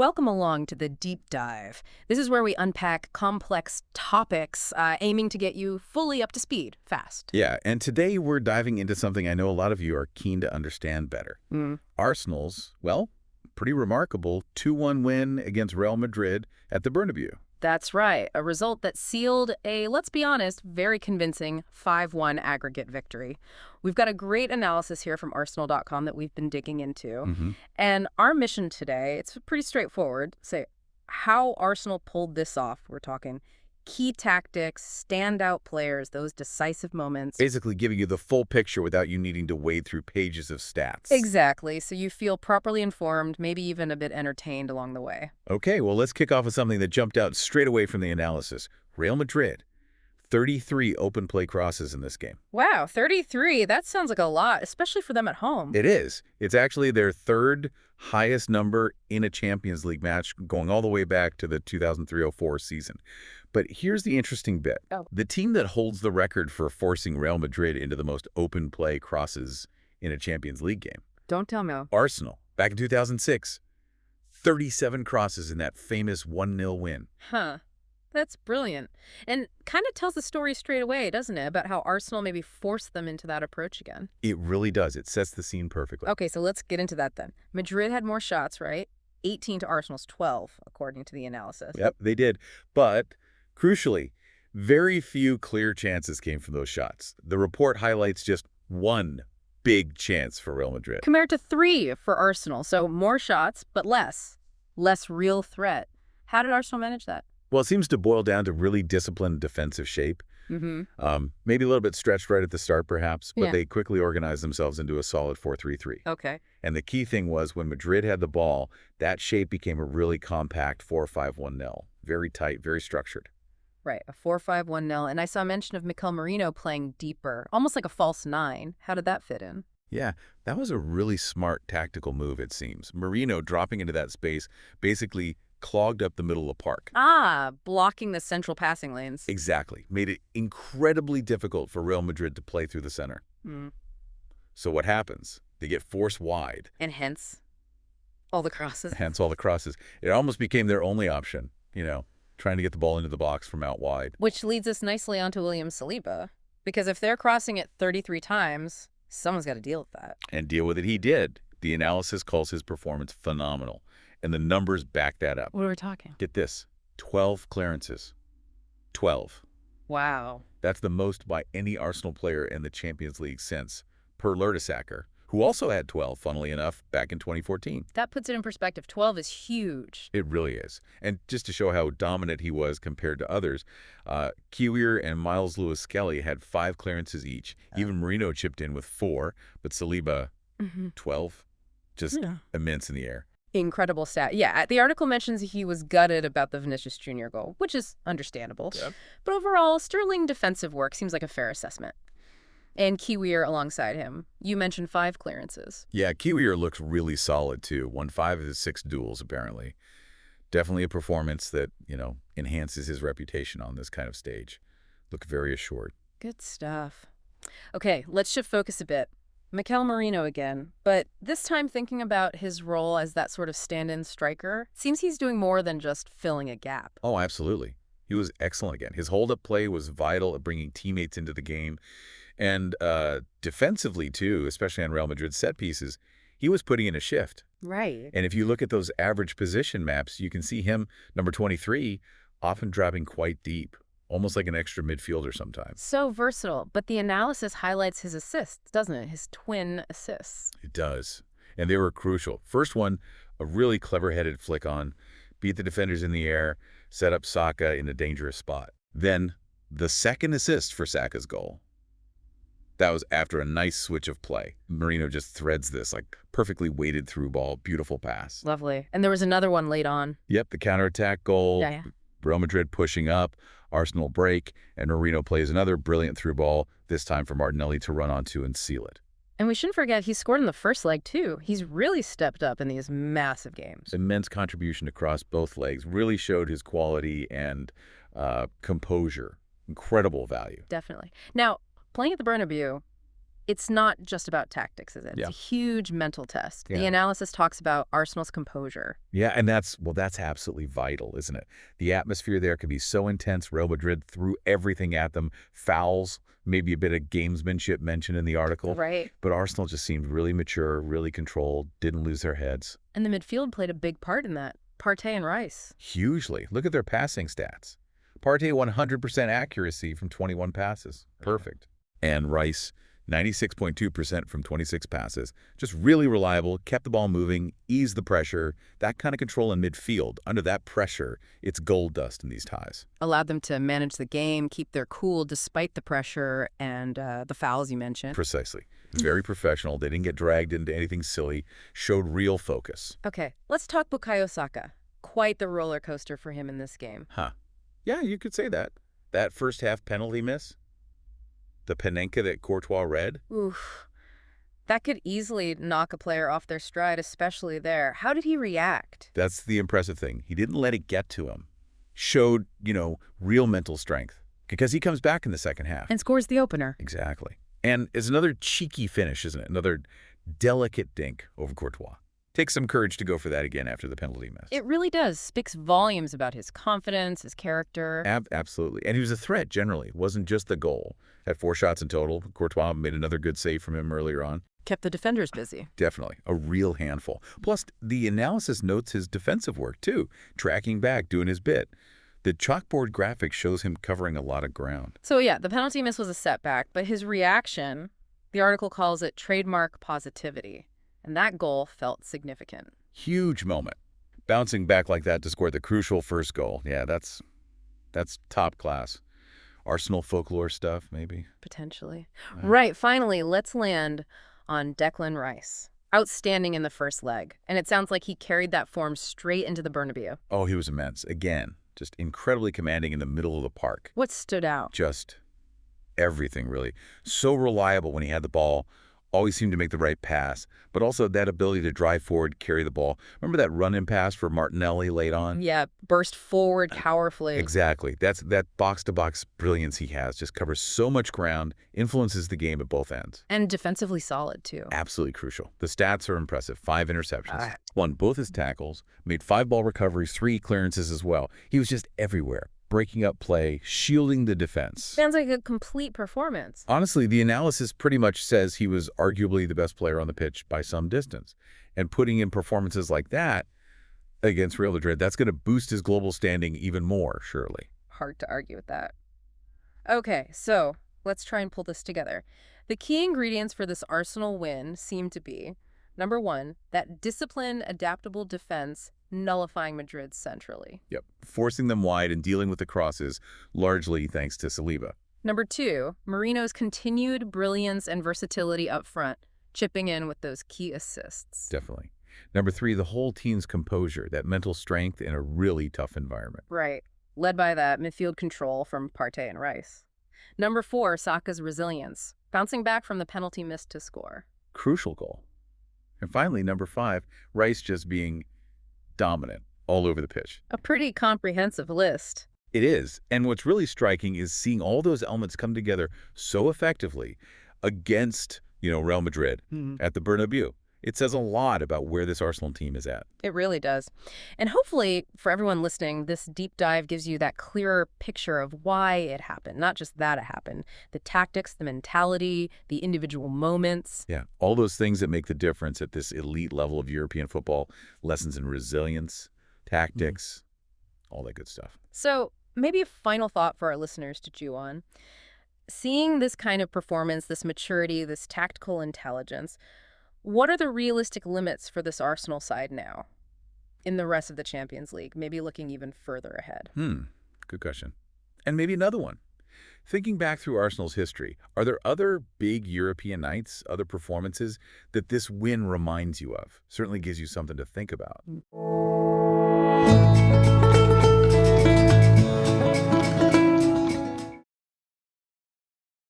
Welcome along to the Deep Dive. This is where we unpack complex topics, aiming to get you fully up to speed, fast. Yeah, and today we're diving into something I know a lot of you are keen to understand better. Arsenal's, well, pretty remarkable 2-1 win against Real Madrid at the Bernabeu. That's right, a result that sealed a, let's be honest, very convincing 5-1 aggregate victory. We've got a great analysis here from Arsenal.com that we've been digging into. And our mission today, it's pretty straightforward. Say how Arsenal pulled this off. We're talking key tactics, standout players, those decisive moments. Basically giving you the full picture without you needing to wade through pages of stats. Exactly, so you feel properly informed, maybe even a bit entertained along the way. Okay, well, let's kick off with something that jumped out straight away from the analysis. Real Madrid, 33 open play crosses in this game. Wow, 33, that sounds like a lot, especially for them at home. It is. It's actually their third highest number in a Champions League match, going all the way back to the 2003-04 season. But here's the interesting bit. The team that holds the record for forcing Real Madrid into the most open play crosses in a Champions League game. Don't tell me. Arsenal, back in 2006, 37 crosses in that famous 1-0 win. Huh. That's brilliant. And kind of tells the story straight away, doesn't it, about how Arsenal maybe forced them into that approach again. It really does. It sets the scene perfectly. Okay, so let's get into that then. Madrid had more shots, right? 18 to Arsenal's 12, according to the analysis. Yep, they did. But crucially, very few clear chances came from those shots. The report highlights just one big chance for Real Madrid. Compared to 3 for Arsenal, so more shots, but less real threat. How did Arsenal manage that? Well, it seems to boil down to really disciplined defensive shape. Maybe a little bit stretched right at the start, perhaps, but they quickly organized themselves into a solid 4-3-3. Okay. And the key thing was when Madrid had the ball, that shape became a really compact 4-5-1-0. Very tight, very structured. Right, a 4-5-1-0. And I saw mention of Mikel Merino playing deeper, almost like a false 9. How did that fit in? Yeah, that was a really smart tactical move, it seems. Merino dropping into that space basically clogged up the middle of the park. Blocking the central passing lanes. Exactly. Made it incredibly difficult for Real Madrid to play through the center. So what happens? They get forced wide. And hence, all the crosses. Hence all the crosses. It almost became their only option, trying to get the ball into the box from out wide. Which leads us nicely onto William Saliba. Because if they're crossing it 33 times, someone's got to deal with that. And deal with it he did. The analysis calls his performance phenomenal. And the numbers back that up. What are we talking? Get this, 12 clearances. 12. Wow. That's the most by any Arsenal player in the Champions League since, per Saka, who also had 12, funnily enough, back in 2014. That puts it in perspective. 12 is huge. It really is. And just to show how dominant he was compared to others, Kiwior and Miles Lewis-Skelly had 5 clearances each. Even Merino chipped in with 4, but Saliba, 12. Just immense in the air. Incredible stat. Yeah, the article mentions he was gutted about the Vinicius Jr. goal, which is understandable. But overall, sterling defensive work seems like a fair assessment. And Kiwior alongside him. You mentioned 5 clearances. Yeah, Kiwior looks really solid, too. Won 5 of his 6 duels, apparently. Definitely a performance that, enhances his reputation on this kind of stage. Look very assured. Good stuff. Okay, let's shift focus a bit. Mikel Merino again, but this time thinking about his role as that sort of stand-in striker, seems he's doing more than just filling a gap. Oh, absolutely. He was excellent again. His hold-up play was vital at bringing teammates into the game. And defensively, too, especially on Real Madrid's set pieces, he was putting in a shift. Right. And if you look at those average position maps, you can see him, number 23, often dropping quite deep. Almost like an extra midfielder sometimes. So versatile, but the analysis highlights his assists, doesn't it? His twin assists. It does. And they were crucial. First one, a really clever-headed flick on, beat the defenders in the air, set up Saka in a dangerous spot. Then, the second assist for Saka's goal. That was after a nice switch of play. Merino just threads this, like perfectly weighted through ball, beautiful pass. Lovely. And there was another one late on. Yep, the counterattack goal. Yeah. Real Madrid pushing up, Arsenal break, and Merino plays another brilliant through ball, this time for Martinelli to run onto and seal it. And we shouldn't forget he scored in the first leg, too. He's really stepped up in these massive games. Immense contribution across both legs, really showed his quality and composure. Incredible value. Definitely. Now, playing at the Bernabeu, it's not just about tactics, is it? Yeah. It's a huge mental test. Yeah. The analysis talks about Arsenal's composure. Yeah, and that's absolutely vital, isn't it? The atmosphere there can be so intense. Real Madrid threw everything at them. Fouls, maybe a bit of gamesmanship mentioned in the article. Right. But Arsenal just seemed really mature, really controlled, didn't lose their heads. And the midfield played a big part in that. Partey and Rice. Hugely. Look at their passing stats. Partey 100% accuracy from 21 passes. Perfect. And Rice 96.2% from 26 passes. Just really reliable, kept the ball moving, eased the pressure. That kind of control in midfield. Under that pressure, it's gold dust in these ties. Allowed them to manage the game, keep their cool despite the pressure and the fouls you mentioned. Precisely. Very professional. They didn't get dragged into anything silly. Showed real focus. Okay, let's talk Bukayo Saka. Quite the roller coaster for him in this game. Huh. Yeah, you could say that. That first half penalty miss, the Panenka that Courtois read. Oof. That could easily knock a player off their stride, especially there. How did he react? That's the impressive thing. He didn't let it get to him. Showed, real mental strength. Because he comes back in the second half. And scores the opener. Exactly. And it's another cheeky finish, isn't it? Another delicate dink over Courtois. Takes some courage to go for that again after the penalty miss. It really does. Speaks volumes about his confidence, his character. Absolutely. And he was a threat generally. It wasn't just the goal. Had 4 shots in total. Courtois made another good save from him earlier on. Kept the defenders busy. Definitely. A real handful. Plus, the analysis notes his defensive work, too. Tracking back, doing his bit. The chalkboard graphic shows him covering a lot of ground. So yeah, the penalty miss was a setback, but his reaction, the article calls it trademark positivity. And that goal felt significant. Huge moment. Bouncing back like that to score the crucial first goal. Yeah, that's top class. Arsenal folklore stuff, maybe? Potentially. Right, finally, let's land on Declan Rice. Outstanding in the first leg. And it sounds like he carried that form straight into the Bernabeu. Oh, he was immense. Again, just incredibly commanding in the middle of the park. What stood out? Just everything, really. So reliable when he had the ball. Always seemed to make the right pass, but also that ability to drive forward, carry the ball. Remember that run-in pass for Martinelli late on? Yeah, burst forward powerfully. Exactly. That's that box-to-box brilliance he has. Just covers so much ground, influences the game at both ends. And defensively solid, too. Absolutely crucial. The stats are impressive. 5 interceptions. Won both his tackles, made 5 ball recoveries, 3 clearances as well. He was just everywhere. Breaking up play, shielding the defense. Sounds like a complete performance. Honestly, the analysis pretty much says he was arguably the best player on the pitch by some distance. And putting in performances like that against Real Madrid, that's going to boost his global standing even more, surely. Hard to argue with that. Okay, so let's try and pull this together. The key ingredients for this Arsenal win seem to be, number 1, that disciplined, adaptable defense nullifying Madrid centrally. Yep. Forcing them wide and dealing with the crosses, largely thanks to Saliba. Number 2, Marino's continued brilliance and versatility up front, chipping in with those key assists. Definitely. Number 3, the whole team's composure, that mental strength in a really tough environment. Right. Led by that midfield control from Partey and Rice. Number 4, Saka's resilience, bouncing back from the penalty miss to score. Crucial goal. And finally, number 5, Rice just being dominant all over the pitch. A pretty comprehensive list. It is. And what's really striking is seeing all those elements come together so effectively against, Real Madrid at the Bernabeu. It says a lot about where this Arsenal team is at. It really does. And hopefully, for everyone listening, this deep dive gives you that clearer picture of why it happened. Not just that it happened. The tactics, the mentality, the individual moments. Yeah, all those things that make the difference at this elite level of European football. Lessons in resilience, tactics, all that good stuff. So maybe a final thought for our listeners to chew on. Seeing this kind of performance, this maturity, this tactical intelligence, what are the realistic limits for this Arsenal side now in the rest of the Champions League, maybe looking even further ahead? Good question. And maybe another one. Thinking back through Arsenal's history, are there other big European nights, other performances that this win reminds you of? Certainly gives you something to think about.